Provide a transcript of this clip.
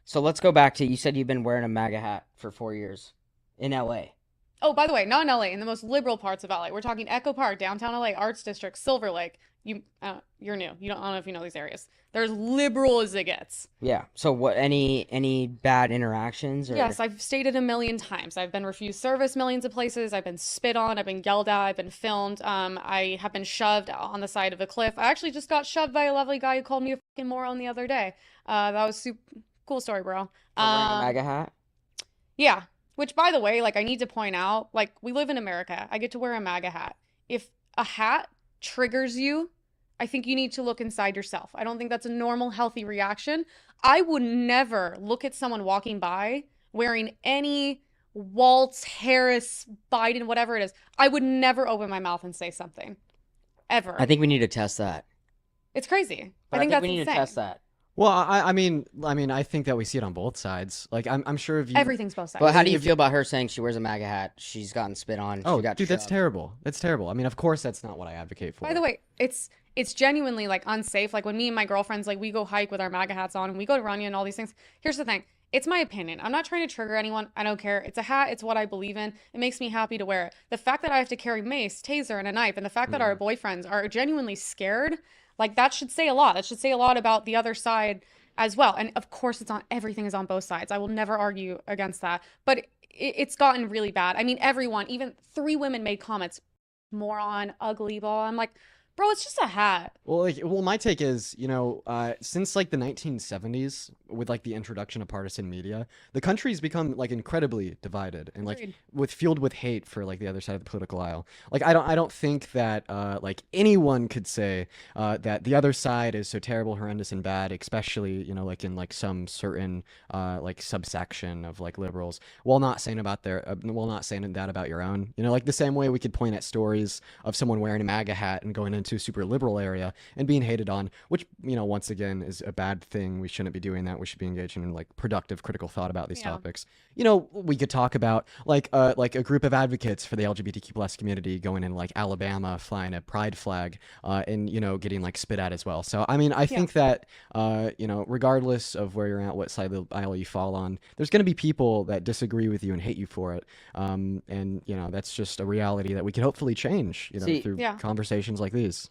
So let's go back to, you said you've been wearing a MAGA hat for 4 years in LA. Oh, by the way, not in LA, in the most liberal parts of LA. We're talking Echo Park, downtown LA, Arts District, Silver Lake. You're new. You don't, I don't know if you know these areas. They're as liberal as it gets. Yeah. So what, any bad interactions or? Yes, I've stated a million times. I've been refused service millions of places. I've been spit on. I've been yelled at. I've been filmed. I have been shoved on the side of a cliff. I actually just got shoved by a lovely guy who called me a fucking moron the other day. That was super cool story, bro. For wearing a MAGA hat? Yeah. Which, by the way, like, I need to point out, like, we live in America. I get to wear a MAGA hat. If a hat triggers you, I think you need to look inside yourself. I don't think that's a normal, healthy reaction. I would never look at someone walking by wearing any Waltz, Harris, Biden, whatever it is. I would never open my mouth and say something. I Ever. think we need to test that. It's crazy. I But I think think that's we need to test insane. that. Well, I mean, I think that we see it on both sides. Like, I'm sure if you, Everything's both But sides. how do you if feel about her saying she wears a MAGA hat? She's gotten spit on. She oh, got dude, that's shoved. terrible. That's terrible. I mean, of course, that's not what I advocate By for. the way, it's genuinely like unsafe. Like when me and my girlfriends like we go hike with our MAGA hats on and we go to Runyon and all these things. Here's the thing. It's my opinion. I'm not trying to trigger anyone. I don't care. It's a hat. It's what I believe in. It makes me happy to wear it. The fact that I have to carry mace, taser, and a knife, and the fact that our Mm. boyfriends are genuinely scared, like that should say a lot. That should say a lot about the other side as well. And of course, it's on everything is on both sides. I will never argue against that. But it's gotten really bad. I mean, everyone, even three women made comments, moron, ugly ball. I'm like, bro, it's just a hat. Well, my take is, since like the 1970s, with like the introduction of partisan media, the country's become like incredibly divided and like Agreed. fueled with hate for like the other side of the political aisle. Like, I don't think that like anyone could say that the other side is so terrible, horrendous, and bad, especially like in like some certain like subsection of like liberals, while not saying not saying that about your own. Like the same way we could point at stories of someone wearing a MAGA hat and going into a super liberal area and being hated on, which once again is a bad thing. We shouldn't be doing that. We should be engaging in like productive critical thought about these Yeah. topics. We could talk about like a group of advocates for the LGBTQ plus community going in like Alabama, flying a pride flag, and getting like spit at as well. So I mean, I Yeah. think that regardless of where you're at, what side of the aisle you fall on, there's going to be people that disagree with you and hate you for it. And that's just a reality that we can hopefully change See, through Yeah. conversations like these.